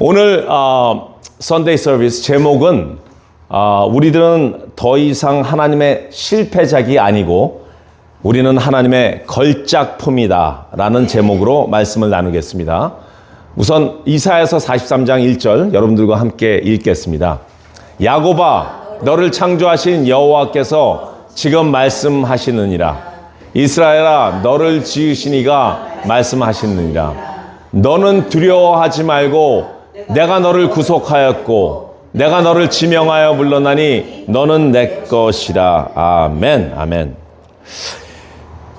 오늘 선데이 서비스 제목은 우리들은 더 이상 하나님의 실패작이 아니고 우리는 하나님의 걸작품이다 라는 제목으로 말씀을 나누겠습니다. 우선 이사야서 43장 1절 여러분들과 함께 읽겠습니다. 야곱아 너를 창조하신 여호와께서 지금 말씀하시느니라. 이스라엘아 너를 지으신 이가 말씀하시느니라. 너는 두려워하지 말고 내가 너를 구속하였고 내가 너를 지명하여 불렀나니 너는 내 것이라. 아멘. 아멘.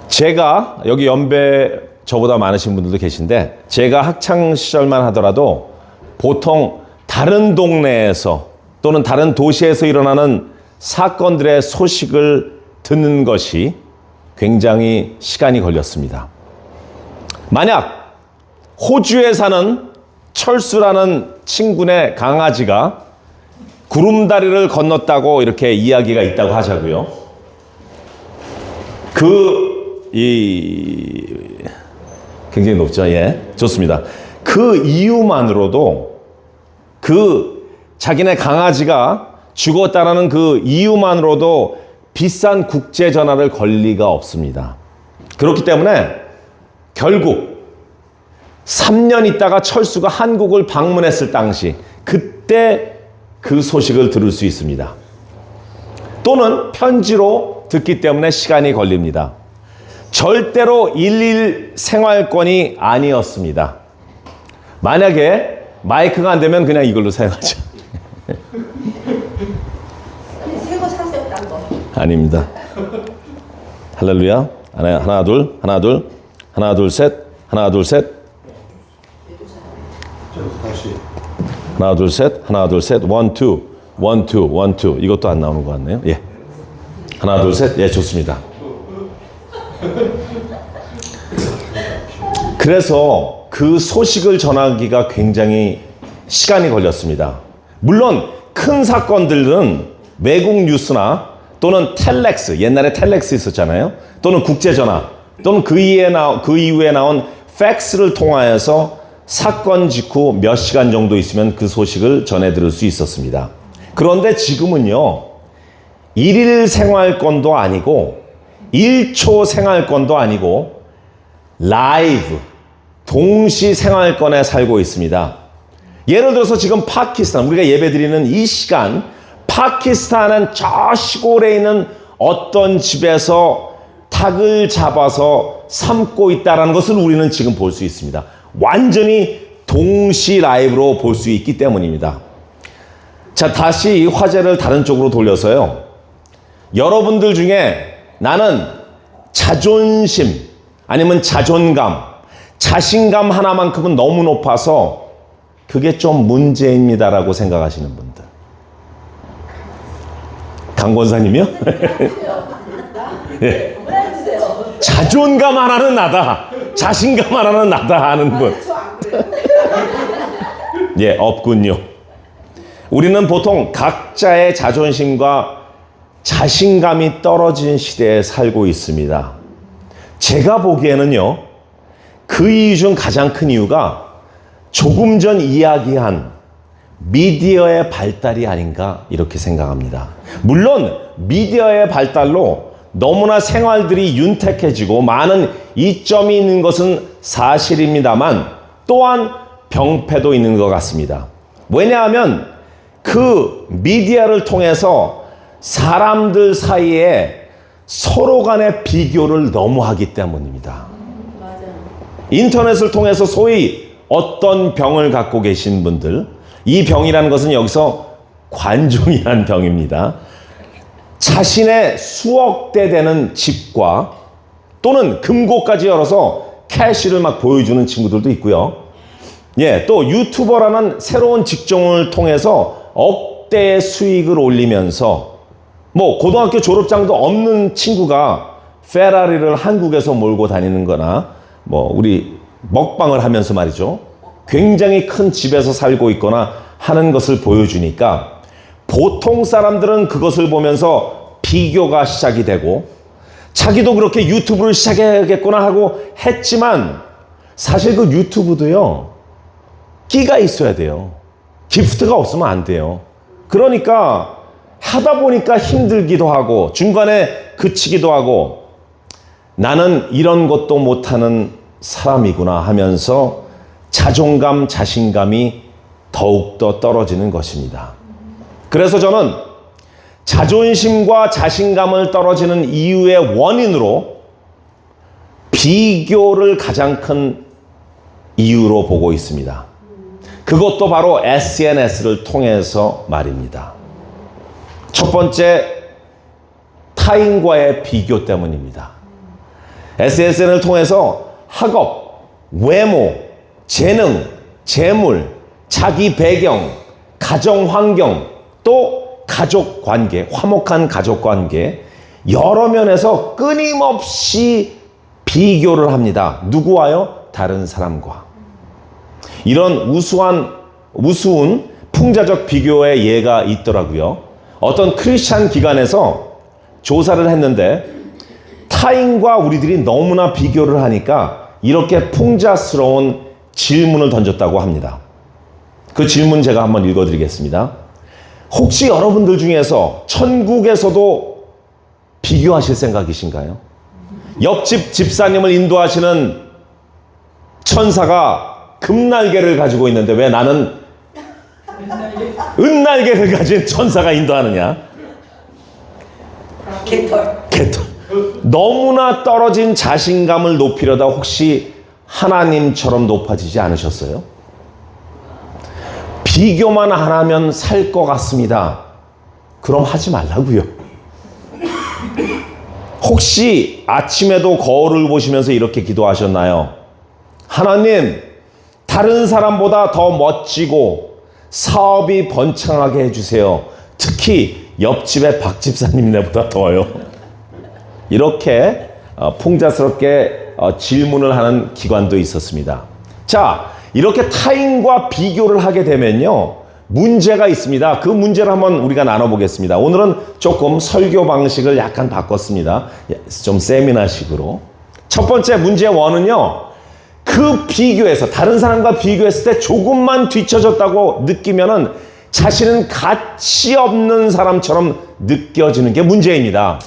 제가 여기 연배 저보다 많으신 분들도 계신데 제가 학창 시절만 하더라도 보통 다른 동네에서 또는 다른 도시에서 일어나는 사건들의 소식을 듣는 것이 굉장히 시간이 걸렸습니다. 만약 호주에 사는 철수라는 친구네 강아지가 구름다리를 건넜다고 이렇게 이야기가 있다고 하자고요. 굉장히 높죠. 예, 좋습니다. 그 이유만으로도 자기네 강아지가 죽었다라는 그 이유만으로도 비싼 국제 전화를 걸 리가 없습니다. 그렇기 때문에 결국 3년 있다가 철수가 한국을 방문했을 당시 그때 그 소식을 들을 수 있습니다. 또는 편지로 듣기 때문에 시간이 걸립니다. 절대로 일일 생활권이 아니었습니다. 만약에 마이크가 안 되면 그냥 이걸로 사용하죠. 새거 사세요, 딴 거. 아닙니다. 할렐루야. 하나 둘 하나 둘 하나 둘 셋 하나 둘 셋 하나 둘 셋 하나 둘 셋 원 투 원 투 원 투 이것도 안 나오는 것 같네요. 예. 하나 둘 셋 예 좋습니다. 그래서 그 소식을 전하기가 굉장히 시간이 걸렸습니다. 물론 큰 사건들은 외국 뉴스나 또는 텔렉스, 옛날에 텔렉스 있었잖아요. 또는 국제전화, 또는 그 이후에 나온 팩스를 통하여서 사건 직후 몇 시간 정도 있으면 그 소식을 전해 들을 수 있었습니다. 그런데 지금은요, 일일 생활권도 아니고 1초 생활권도 아니고 라이브, 동시 생활권에 살고 있습니다. 예를 들어서 지금 파키스탄, 우리가 예배드리는 이 시간 파키스탄은 저 시골에 있는 어떤 집에서 닭을 잡아서 삶고 있다는 것을 우리는 지금 볼 수 있습니다. 완전히 동시 라이브로 볼 수 있기 때문입니다. 자, 다시 화제를 다른 쪽으로 돌려서요. 여러분들 중에 나는 자존심 아니면 자존감, 자신감 하나만큼은 너무 높아서 그게 좀 문제입니다라고 생각하시는 분들. 강 권사님이요? 네. 자존감 하나는 나다, 자신감 하나는 나다 하는 분. 예, 없군요. 우리는 보통 각자의 자존심과 자신감이 떨어진 시대에 살고 있습니다. 제가 보기에는요, 그 이유 중 가장 큰 이유가 조금 전 이야기한 미디어의 발달이 아닌가 이렇게 생각합니다. 물론 미디어의 발달로 너무나 생활들이 윤택해지고 많은 이점이 있는 것은 사실입니다만 또한 병폐도 있는 것 같습니다. 왜냐하면 그 미디어를 통해서 사람들 사이에 서로 간의 비교를 너무 하기 때문입니다. 인터넷을 통해서 소위 어떤 병을 갖고 계신 분들, 이 병이라는 것은 여기서 관종이라는 병입니다. 자신의 수억 대 되는 집과 또는 금고까지 열어서 캐시를 막 보여주는 친구들도 있고요. 예, 또 유튜버라는 새로운 직종을 통해서 억대의 수익을 올리면서 뭐 고등학교 졸업장도 없는 친구가 페라리를 한국에서 몰고 다니는 거나 뭐 우리 먹방을 하면서 말이죠. 굉장히 큰 집에서 살고 있거나 하는 것을 보여주니까 보통 사람들은 그것을 보면서 비교가 시작이 되고 자기도 그렇게 유튜브를 시작해야겠구나 하고 했지만 사실 그 유튜브도요, 끼가 있어야 돼요. 기프트가 없으면 안 돼요. 그러니까 하다 보니까 힘들기도 하고 중간에 그치기도 하고 나는 이런 것도 못하는 사람이구나 하면서 자존감, 자신감이 더욱더 떨어지는 것입니다. 그래서 저는 자존심과 자신감을 떨어지는 이유의 원인으로 비교를 가장 큰 이유로 보고 있습니다. 그것도 바로 SNS를 통해서 말입니다. 첫 번째, 타인과의 비교 때문입니다. SNS를 통해서 학업, 외모, 재능, 재물, 자기 배경, 가정 환경, 또 가족 관계, 화목한 가족 관계, 여러 면에서 끊임없이 비교를 합니다. 누구와요? 다른 사람과. 이런 우스운 풍자적 비교의 예가 있더라고요. 어떤 크리스찬 기관에서 조사를 했는데 타인과 우리들이 너무나 비교를 하니까 이렇게 풍자스러운 질문을 던졌다고 합니다. 그 질문 제가 한번 읽어드리겠습니다. 혹시 여러분들 중에서 천국에서도 비교하실 생각이신가요? 옆집 집사님을 인도하시는 천사가 금날개를 가지고 있는데 왜 나는 은날개를 가진 천사가 인도하느냐? 개털. 너무나 떨어진 자신감을 높이려다 혹시 하나님처럼 높아지지 않으셨어요? 비교만 안 하면 살 것 같습니다. 그럼 하지 말라고요. 혹시 아침에도 거울을 보시면서 이렇게 기도하셨나요? 하나님, 다른 사람보다 더 멋지고 사업이 번창하게 해주세요. 특히 옆집의 박 집사님이 내보다 더요. 이렇게 풍자스럽게 질문을 하는 기관도 있었습니다. 자, 이렇게 타인과 비교를 하게 되면요, 문제가 있습니다. 그 문제를 한번 우리가 나눠보겠습니다. 오늘은 조금 설교 방식을 약간 바꿨습니다. 좀 세미나식으로. 첫 번째 문제의 원은요, 그 비교에서 다른 사람과 비교했을 때 조금만 뒤처졌다고 느끼면은 자신은 가치 없는 사람처럼 느껴지는 게 문제입니다.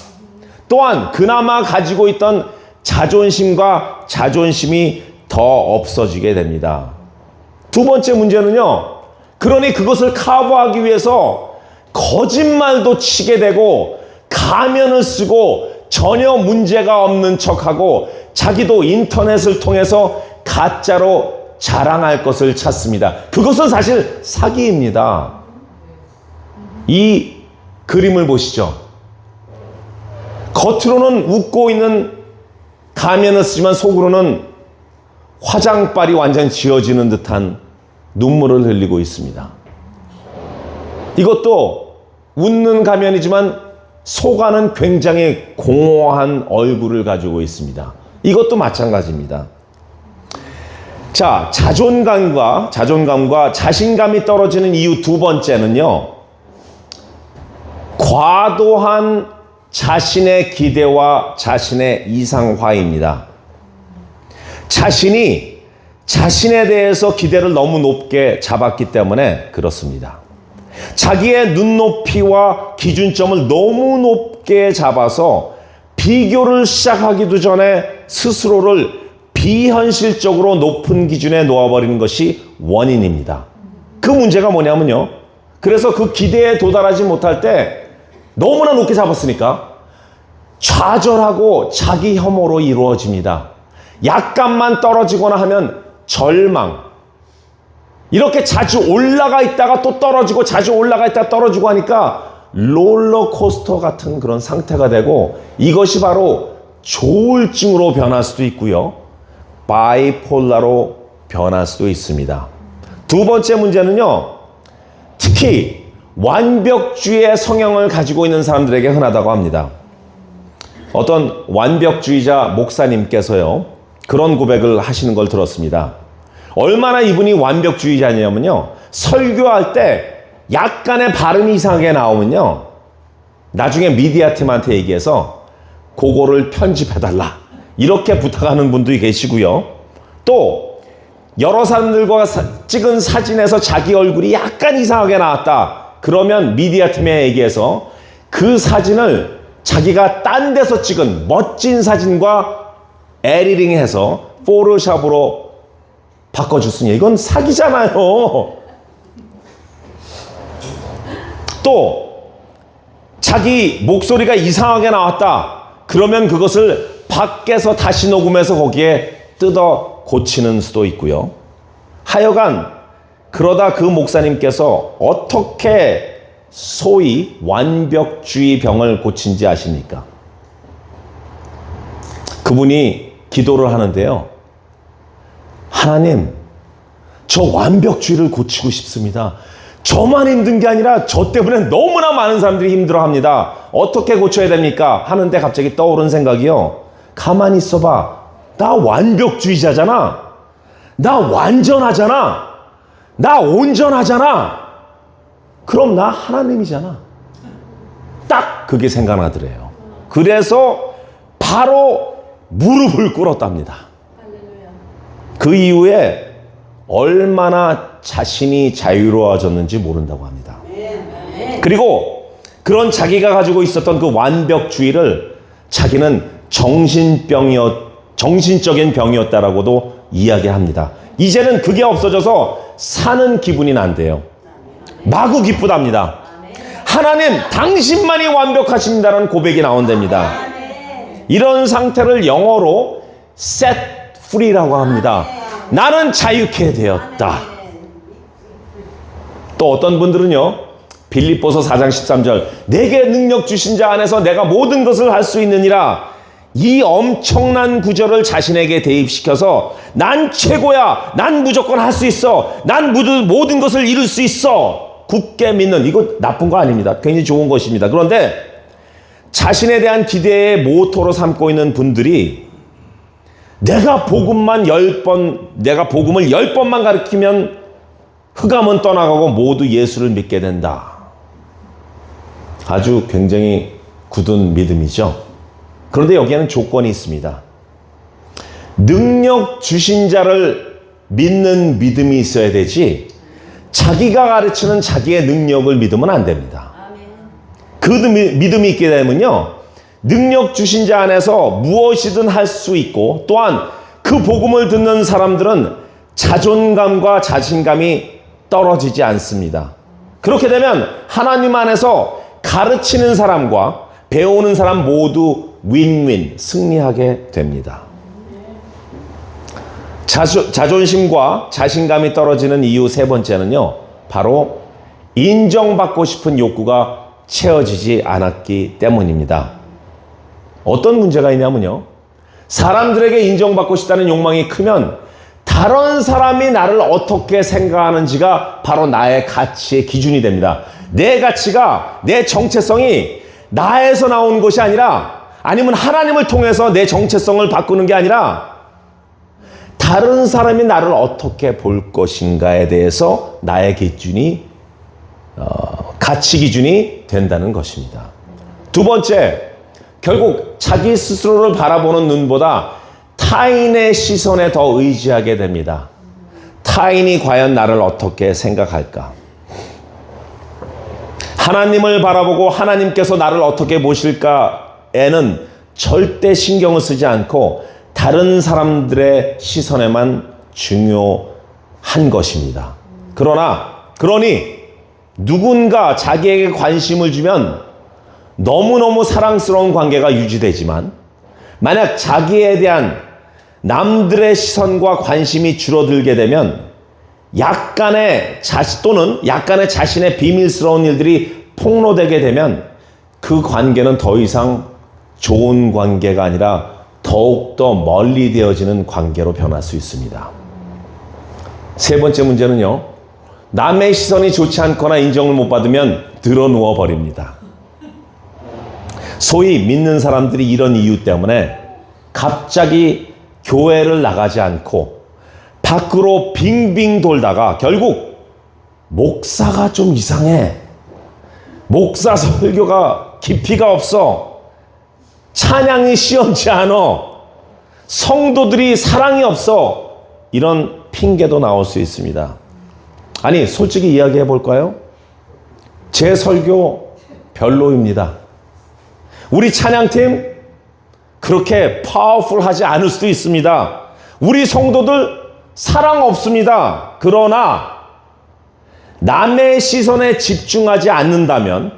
또한 그나마 가지고 있던 자존심과 자존심이 더 없어지게 됩니다. 두 번째 문제는요, 그러니 그것을 커버하기 위해서 거짓말도 치게 되고 가면을 쓰고 전혀 문제가 없는 척하고 자기도 인터넷을 통해서 가짜로 자랑할 것을 찾습니다. 그것은 사실 사기입니다. 이 그림을 보시죠. 겉으로는 웃고 있는 가면을 쓰지만 속으로는 화장빨이 완전 지워지는 듯한 눈물을 흘리고 있습니다. 이것도 웃는 가면이지만 속안은 굉장히 공허한 얼굴을 가지고 있습니다. 이것도 마찬가지입니다. 자, 자존감과 자신감이 떨어지는 이유 두 번째는요, 과도한 자신의 기대와 자신의 이상화입니다. 자신이 자신에 대해서 기대를 너무 높게 잡았기 때문에 그렇습니다. 자기의 눈높이와 기준점을 너무 높게 잡아서 비교를 시작하기도 전에 스스로를 비현실적으로 높은 기준에 놓아버리는 것이 원인입니다. 그 문제가 뭐냐면요, 그래서 그 기대에 도달하지 못할 때 너무나 높게 잡았으니까 좌절하고 자기 혐오로 이루어집니다. 약간만 떨어지거나 하면 절망. 이렇게 자주 올라가 있다가 또 떨어지고 자주 올라가 있다가 떨어지고 하니까 롤러코스터 같은 그런 상태가 되고, 이것이 바로 조울증으로 변할 수도 있고요, 바이폴라로 변할 수도 있습니다. 두 번째 문제는요, 특히 완벽주의의 성향을 가지고 있는 사람들에게 흔하다고 합니다. 어떤 완벽주의자 목사님께서요, 그런 고백을 하시는 걸 들었습니다. 얼마나 이분이 완벽주의자냐면요, 설교할 때 약간의 발음이 이상하게 나오면요, 나중에 미디어 팀한테 얘기해서 그거를 편집해달라 이렇게 부탁하는 분도 계시고요, 또 여러 사람들과 찍은 사진에서 자기 얼굴이 약간 이상하게 나왔다. 그러면 미디어 팀에 얘기해서 그 사진을 자기가 딴 데서 찍은 멋진 사진과 에디팅해서 포토샵으로 바꿔줬으니 이건 사기잖아요. 또 자기 목소리가 이상하게 나왔다. 그러면 그것을 밖에서 다시 녹음해서 거기에 뜯어 고치는 수도 있고요. 하여간 그러다 그 목사님께서 어떻게 소위 완벽주의 병을 고친지 아십니까? 그분이 기도를 하는데요. 하나님, 저 완벽주의를 고치고 싶습니다. 저만 힘든 게 아니라 저 때문에 너무나 많은 사람들이 힘들어합니다. 어떻게 고쳐야 됩니까? 하는데 갑자기 떠오른 생각이요. 가만히 있어봐. 나 완벽주의자잖아. 나 완전하잖아. 나 온전하잖아. 그럼 나 하나님이잖아. 딱 그게 생각나더래요. 그래서 바로 무릎을 꿇었답니다. 그 이후에 얼마나 자신이 자유로워졌는지 모른다고 합니다. 그리고 그런 자기가 가지고 있었던 그 완벽주의를 자기는 정신적인 병이었다라고도 이야기합니다. 이제는 그게 없어져서 사는 기분이 난대요. 마구 기쁘답니다. 하나님, 당신만이 완벽하십니다라는 고백이 나온답니다. 이런 상태를 영어로 set free라고 합니다. 나는 자유케 되었다. 또 어떤 분들은요, 빌립보서 4장 13절, 내게 능력 주신 자 안에서 내가 모든 것을 할 수 있느니라. 이 엄청난 구절을 자신에게 대입시켜서 난 최고야. 난 무조건 할 수 있어. 난 모든 것을 이룰 수 있어. 굳게 믿는, 이거 나쁜 거 아닙니다. 굉장히 좋은 것입니다. 그런데 자신에 대한 기대의 모토로 삼고 있는 분들이 내가 복음을 10번만 가르치면 흑암은 떠나가고 모두 예수를 믿게 된다. 아주 굉장히 굳은 믿음이죠. 그런데 여기에는 조건이 있습니다. 능력 주신 자를 믿는 믿음이 있어야 되지 자기가 가르치는 자기의 능력을 믿으면 안 됩니다. 그 믿음이 있게 되면요, 능력 주신 자 안에서 무엇이든 할 수 있고, 또한 그 복음을 듣는 사람들은 자존감과 자신감이 떨어지지 않습니다. 그렇게 되면 하나님 안에서 가르치는 사람과 배우는 사람 모두 윈윈, 승리하게 됩니다. 자존심과 자신감이 떨어지는 이유 세 번째는요, 바로 인정받고 싶은 욕구가 채워지지 않았기 때문입니다. 어떤 문제가 있냐면요, 사람들에게 인정받고 싶다는 욕망이 크면 다른 사람이 나를 어떻게 생각하는지가 바로 나의 가치의 기준이 됩니다. 내 가치가, 내 정체성이 나에서 나오는 것이 아니라, 아니면 하나님을 통해서 내 정체성을 바꾸는 게 아니라 다른 사람이 나를 어떻게 볼 것인가에 대해서 나의 기준이 가치 기준이 된다는 것입니다. 두 번째, 결국 자기 스스로를 바라보는 눈보다 타인의 시선에 더 의지하게 됩니다. 타인이 과연 나를 어떻게 생각할까? 하나님을 바라보고 하나님께서 나를 어떻게 보실까에는 절대 신경을 쓰지 않고 다른 사람들의 시선에만 중요한 것입니다. 그러니 누군가 자기에게 관심을 주면 너무너무 사랑스러운 관계가 유지되지만, 만약 자기에 대한 남들의 시선과 관심이 줄어들게 되면 약간의 자신의 비밀스러운 일들이 폭로되게 되면 그 관계는 더 이상 좋은 관계가 아니라 더욱더 멀리 되어지는 관계로 변할 수 있습니다. 세 번째 문제는요, 남의 시선이 좋지 않거나 인정을 못 받으면 드러누워 버립니다. 소위 믿는 사람들이 이런 이유 때문에 갑자기 교회를 나가지 않고 밖으로 빙빙 돌다가 결국 목사가 좀 이상해, 목사 설교가 깊이가 없어, 찬양이 시원치 않아, 성도들이 사랑이 없어, 이런 핑계도 나올 수 있습니다. 아니, 솔직히 이야기해 볼까요? 제 설교 별로입니다. 우리 찬양팀 그렇게 파워풀하지 않을 수도 있습니다. 우리 성도들 사랑 없습니다. 그러나 남의 시선에 집중하지 않는다면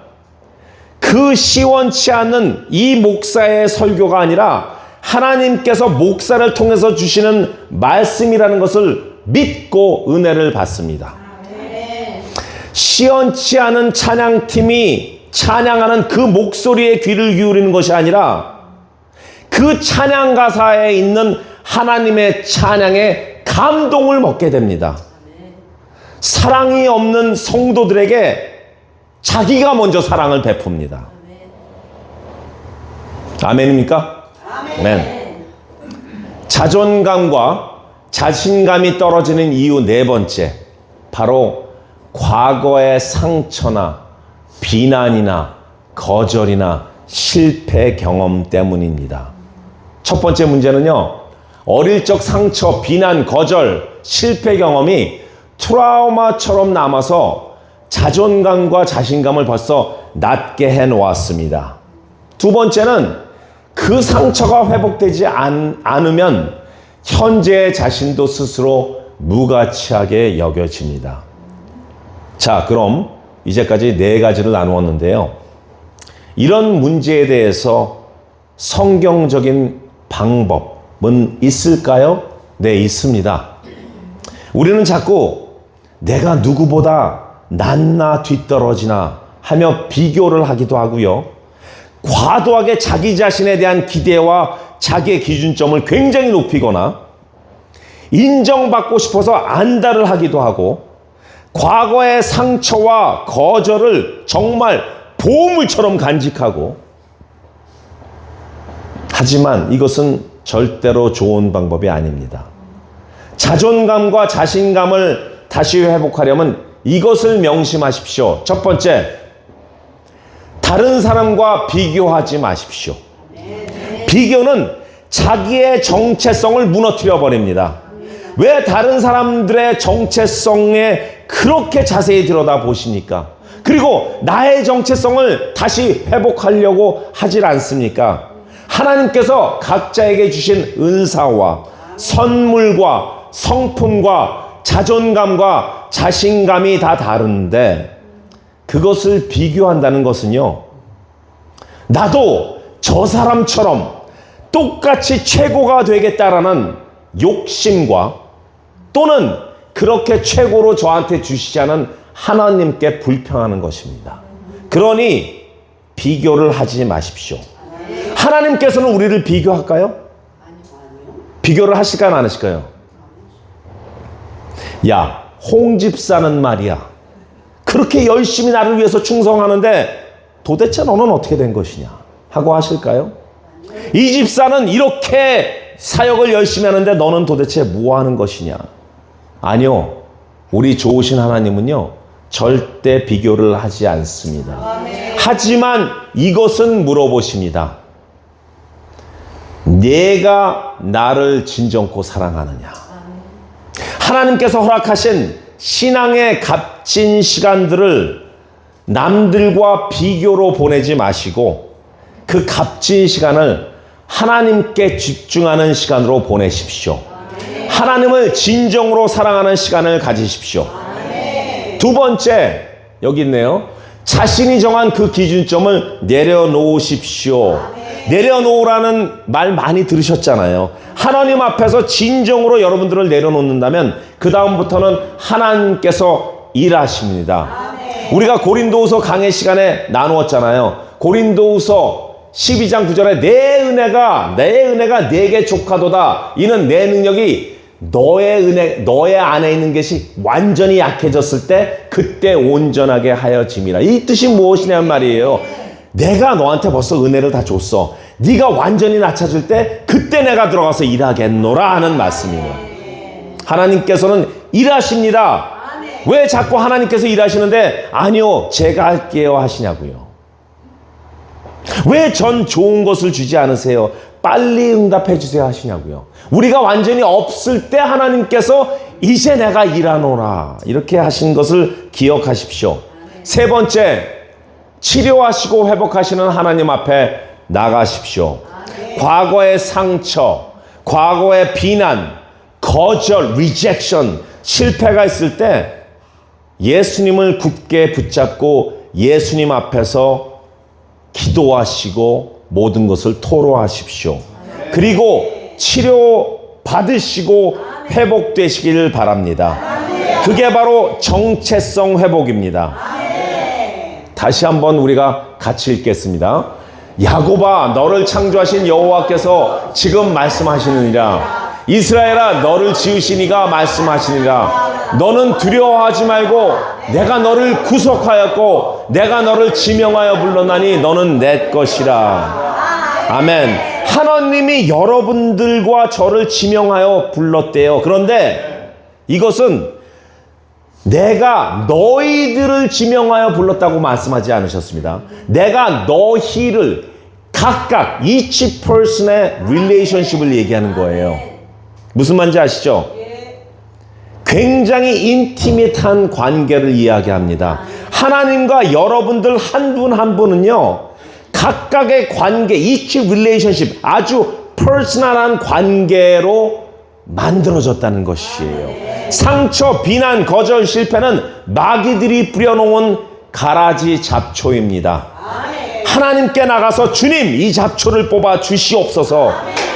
그 시원치 않는 이 목사의 설교가 아니라 하나님께서 목사를 통해서 주시는 말씀이라는 것을 믿고 은혜를 받습니다. 시원치 않은 찬양팀이 찬양하는 그 목소리에 귀를 기울이는 것이 아니라 그 찬양 가사에 있는 하나님의 찬양에 감동을 먹게 됩니다. 사랑이 없는 성도들에게 자기가 먼저 사랑을 베풉니다. 아멘입니까? 아멘. 자존감과 자신감이 떨어지는 이유 네 번째, 바로 과거의 상처나 비난이나 거절이나 실패 경험 때문입니다. 첫 번째 문제는요, 어릴 적 상처, 비난, 거절, 실패 경험이 트라우마처럼 남아서 자존감과 자신감을 벌써 낮게 해놓았습니다. 두 번째는 그 상처가 회복되지 않으면 현재의 자신도 스스로 무가치하게 여겨집니다. 자, 그럼 이제까지 네 가지를 나누었는데요. 이런 문제에 대해서 성경적인 방법은 있을까요? 네, 있습니다. 우리는 자꾸 내가 누구보다 낫나 뒤떨어지나 하며 비교를 하기도 하고요. 과도하게 자기 자신에 대한 기대와 자기의 기준점을 굉장히 높이거나 인정받고 싶어서 안달을 하기도 하고 과거의 상처와 거절을 정말 보물처럼 간직하고, 하지만 이것은 절대로 좋은 방법이 아닙니다. 자존감과 자신감을 다시 회복하려면 이것을 명심하십시오. 첫 번째, 다른 사람과 비교하지 마십시오. 비교는 자기의 정체성을 무너뜨려 버립니다. 왜 다른 사람들의 정체성에 그렇게 자세히 들여다보십니까? 그리고 나의 정체성을 다시 회복하려고 하질 않습니까? 하나님께서 각자에게 주신 은사와 선물과 성품과 자존감과 자신감이 다 다른데, 그것을 비교한다는 것은요, 나도 저 사람처럼 똑같이 최고가 되겠다라는 욕심과 또는 그렇게 최고로 저한테 주시지 않은 하나님께 불평하는 것입니다. 그러니 비교를 하지 마십시오. 하나님께서는 우리를 비교할까요? 비교를 하실까요, 안 하실까요? 야, 홍 집사는 말이야, 그렇게 열심히 나를 위해서 충성하는데 도대체 너는 어떻게 된 것이냐 하고 하실까요? 이 집사는 이렇게 사역을 열심히 하는데 너는 도대체 뭐 하는 것이냐? 아니요. 우리 좋으신 하나님은요, 절대 비교를 하지 않습니다. 하지만 이것은 물어보십니다. 내가 나를 진정코 사랑하느냐? 하나님께서 허락하신 신앙의 값진 시간들을 남들과 비교로 보내지 마시고 그 값진 시간을 하나님께 집중하는 시간으로 보내십시오. 하나님을 진정으로 사랑하는 시간을 가지십시오. 두 번째, 여기 있네요. 자신이 정한 그 기준점을 내려놓으십시오. 내려놓으라는 말 많이 들으셨잖아요. 하나님 앞에서 진정으로 여러분들을 내려놓는다면 그 다음부터는 하나님께서 일하십니다. 우리가 고린도후서 강의 시간에 나누었잖아요. 고린도후서 12장 9절에 내 은혜가 내게 족하도다. 이는 내 능력이 너의 안에 있는 것이 완전히 약해졌을 때 그때 온전하게 하여짐이라. 이 뜻이 무엇이냐는 말이에요. 내가 너한테 벌써 은혜를 다 줬어. 네가 완전히 낮아질 때 그때 내가 들어가서 일하겠노라 하는 말씀이에요. 하나님께서는 일하십니다. 왜 자꾸 하나님께서 일하시는데 아니요, 제가 할게요 하시냐고요. 왜 전 좋은 것을 주지 않으세요? 빨리 응답해 주세요 하시냐고요. 우리가 완전히 없을 때 하나님께서 이제 내가 일하노라. 이렇게 하신 것을 기억하십시오. 세 번째, 치료하시고 회복하시는 하나님 앞에 나가십시오. 과거의 상처, 과거의 비난, 거절, rejection, 실패가 있을 때 예수님을 굳게 붙잡고 예수님 앞에서 기도하시고 모든 것을 토로하십시오. 그리고 치료 받으시고 회복되시길 바랍니다. 그게 바로 정체성 회복입니다. 다시 한번 우리가 같이 읽겠습니다. 야곱아, 너를 창조하신 여호와께서 지금 말씀하시느니라. 이스라엘아, 너를 지으신 이가 말씀하시니라. 너는 두려워하지 말고 내가 너를 구속하였고 내가 너를 지명하여 불렀나니 너는 내 것이라. 아멘. 하나님이 여러분들과 저를 지명하여 불렀대요. 그런데 이것은 내가 너희들을 지명하여 불렀다고 말씀하지 않으셨습니다. 내가 너희를 각각 each person의 relationship을 얘기하는 거예요. 무슨 말인지 아시죠? 굉장히 인티밋한 관계를 이야기합니다. 하나님과 여러분들 한 분 한 분은요, 각각의 관계, each relationship, 아주 퍼스널한 관계로 만들어졌다는 것이에요. 상처, 비난, 거절, 실패는 마귀들이 뿌려놓은 가라지 잡초입니다. 하나님께 나가서 주님, 이 잡초를 뽑아 주시옵소서.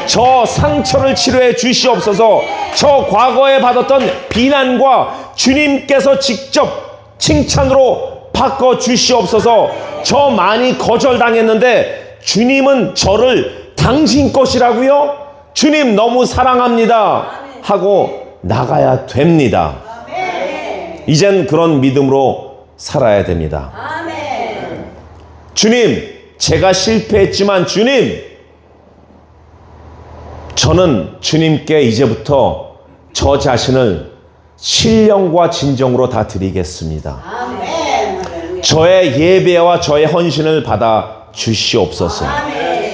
저 상처를 치료해 주시옵소서. 저 과거에 받았던 비난과 주님께서 직접 칭찬으로 바꿔 주시옵소서. 저 많이 거절당했는데 주님은 저를 당신 것이라고요? 주님 너무 사랑합니다 하고 나가야 됩니다. 이젠 그런 믿음으로 살아야 됩니다. 주님, 제가 실패했지만 주님, 저는 주님께 이제부터 저 자신을 신령과 진정으로 다 드리겠습니다. 저의 예배와 저의 헌신을 받아 주시옵소서.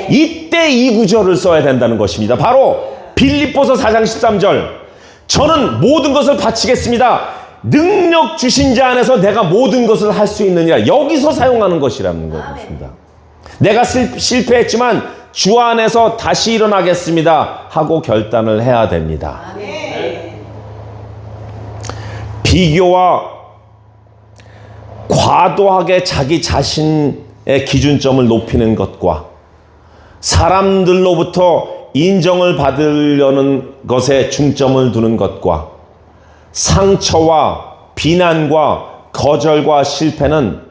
이때 이 구절을 써야 된다는 것입니다. 바로 빌립보서 4장 13절. 저는 모든 것을 바치겠습니다. 능력 주신 자 안에서 내가 모든 것을 할 수 있느니라. 여기서 사용하는 것이라는 것입니다. 내가 실패했지만 주 안에서 다시 일어나겠습니다 하고 결단을 해야 됩니다. 비교와 과도하게 자기 자신의 기준점을 높이는 것과 사람들로부터 인정을 받으려는 것에 중점을 두는 것과 상처와 비난과 거절과 실패는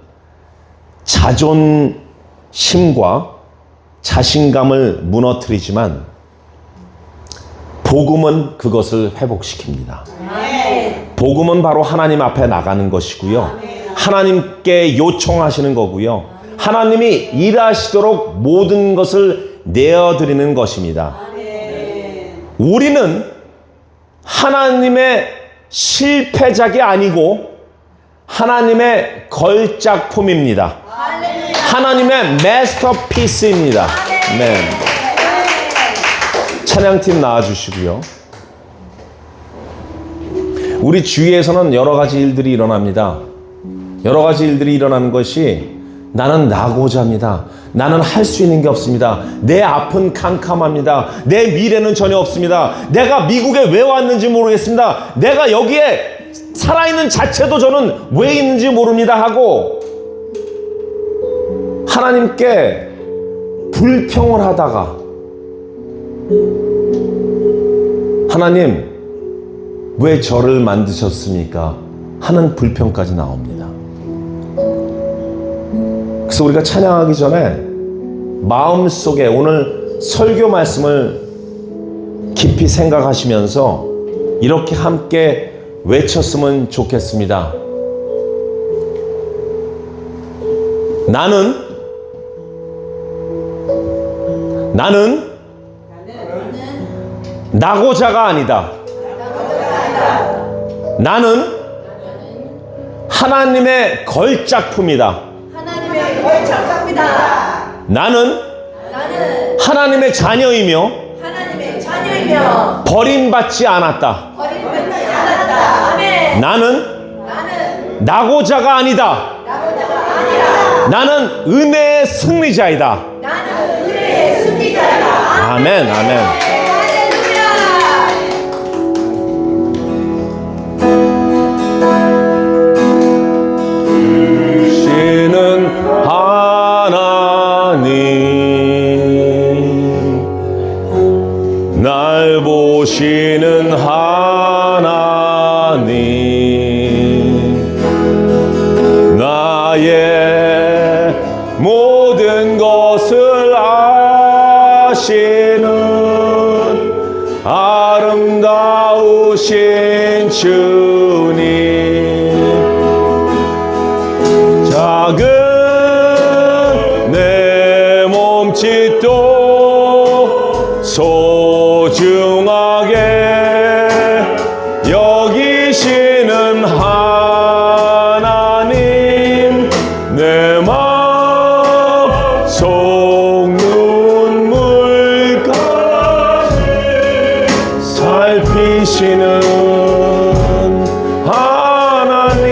자존심과 자신감을 무너뜨리지만 복음은 그것을 회복시킵니다. 복음은 바로 하나님 앞에 나가는 것이고요. 하나님께 요청하시는 거고요. 하나님이 일하시도록 모든 것을 내어드리는 것입니다. 우리는 하나님의 실패작이 아니고 하나님의 걸작품입니다. 하나님의 마스터피스입니다. 네. 찬양팀 나와주시고요. 우리 주위에서는 여러 가지 일들이 일어납니다. 여러 가지 일들이 일어나는 것이 나는 낙오자입니다. 나는 할 수 있는 게 없습니다. 내 앞은 캄캄합니다. 내 미래는 전혀 없습니다. 내가 미국에 왜 왔는지 모르겠습니다. 내가 여기에 살아있는 자체도 저는 왜 있는지 모릅니다 하고 하나님께 불평을 하다가 하나님 왜 저를 만드셨습니까? 하는 불평까지 나옵니다. 그래서 우리가 찬양하기 전에 마음속에 오늘 설교 말씀을 깊이 생각하시면서 이렇게 함께 외쳤으면 좋겠습니다. 나는 낙오자가 아니다. 나는 하나님의 걸작품이다. 나는 하나님의 자녀이며 버림받지 않았다. 나는 낙오자가 아니다. 나는 은혜의 승리자이다. 아멘, 아멘. 주시는 하나님, 날 보시는 하나님, 나의 모든 것을 아시는 아름다우신 주님, 작은 내 몸짓도 소중하게 여기시는 하나님, 내 마음속 눈물까지 살피시는 하나님,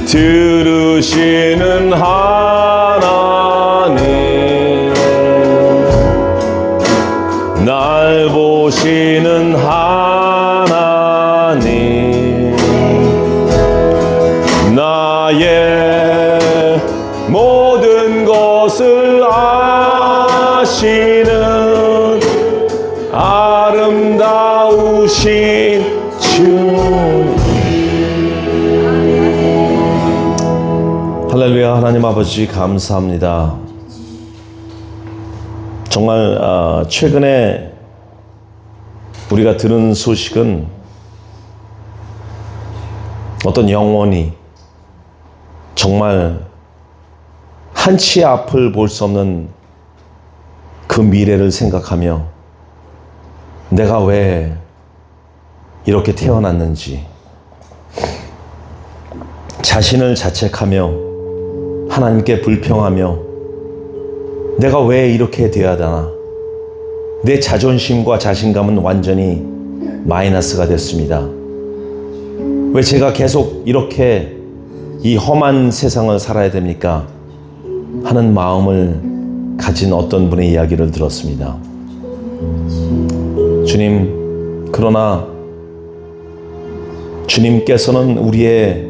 들으시는 하나님, 날 보시는 하나님, 나의 모든 것을 아시는 아름다우신 주님. 할렐루야. 하나님 아버지 감사합니다. 정말 최근에 우리가 들은 소식은 어떤 영혼이 정말 한치의 앞을 볼 수 없는 그 미래를 생각하며 내가 왜 이렇게 태어났는지 자신을 자책하며 하나님께 불평하며 내가 왜 이렇게 되어야 되나, 내 자존심과 자신감은 완전히 마이너스가 됐습니다. 왜 제가 계속 이렇게 이 험한 세상을 살아야 됩니까? 하는 마음을 가진 어떤 분의 이야기를 들었습니다. 주님, 그러나 주님께서는 우리의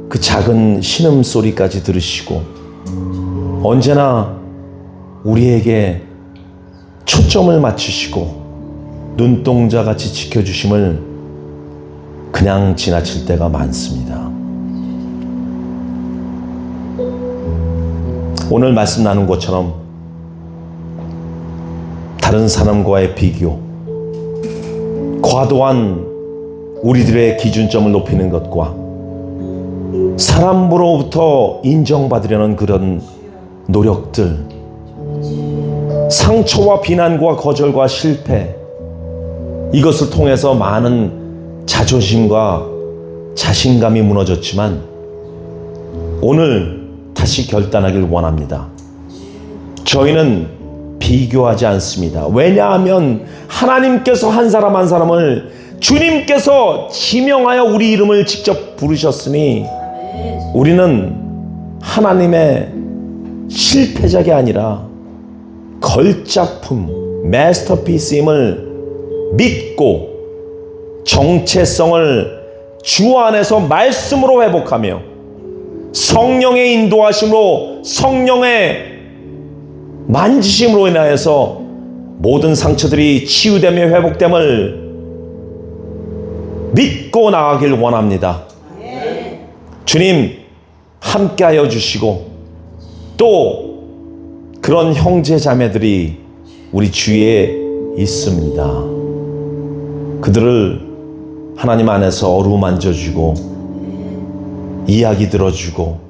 그 작은 신음소리까지 들으시고 언제나 우리에게 초점을 맞추시고 눈동자같이 지켜주심을 그냥 지나칠 때가 많습니다. 오늘 말씀 나눈 것처럼 다른 사람과의 비교, 과도한 우리들의 기준점을 높이는 것과 사람으로부터 인정받으려는 그런 노력들, 상처와 비난과 거절과 실패, 이것을 통해서 많은 자존심과 자신감이 무너졌지만 오늘 다시 결단하길 원합니다. 저희는 비교하지 않습니다. 왜냐하면 하나님께서 한 사람 한 사람을 주님께서 지명하여 우리 이름을 직접 부르셨으니 우리는 하나님의 실패작이 아니라 걸작품, 마스터피스임을 믿고 정체성을 주 안에서 말씀으로 회복하며 성령의 인도하심으로, 성령의 만지심으로 인하여서 모든 상처들이 치유되며 회복됨을 믿고 나가길 원합니다. 주님 함께하여 주시고 또 그런 형제 자매들이 우리 주위에 있습니다. 그들을 하나님 안에서 어루만져 주고 이야기 들어주고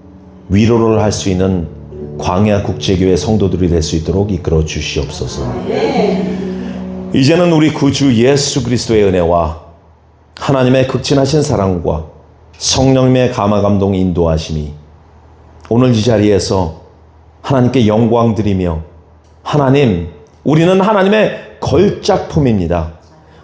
위로를 할 수 있는 광야 국제교회 성도들이 될 수 있도록 이끌어 주시옵소서. 이제는 우리 구주 예수 그리스도의 은혜와 하나님의 극진하신 사랑과 성령님의 감화감동 인도하심이 오늘 이 자리에서 하나님께 영광 드리며, 하나님, 우리는 하나님의 걸작품입니다.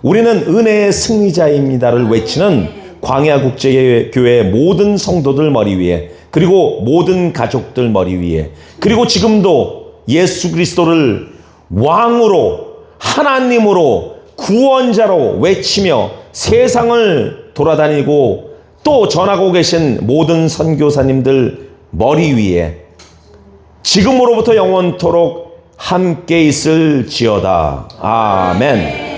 우리는 은혜의 승리자입니다를 외치는 광야국제교회 모든 성도들 머리 위에, 그리고 모든 가족들 머리 위에, 그리고 지금도 예수 그리스도를 왕으로, 하나님으로, 구원자로 외치며 세상을 돌아다니고 또 전하고 계신 모든 선교사님들 머리 위에 지금으로부터 영원토록 함께 있을지어다. 아멘.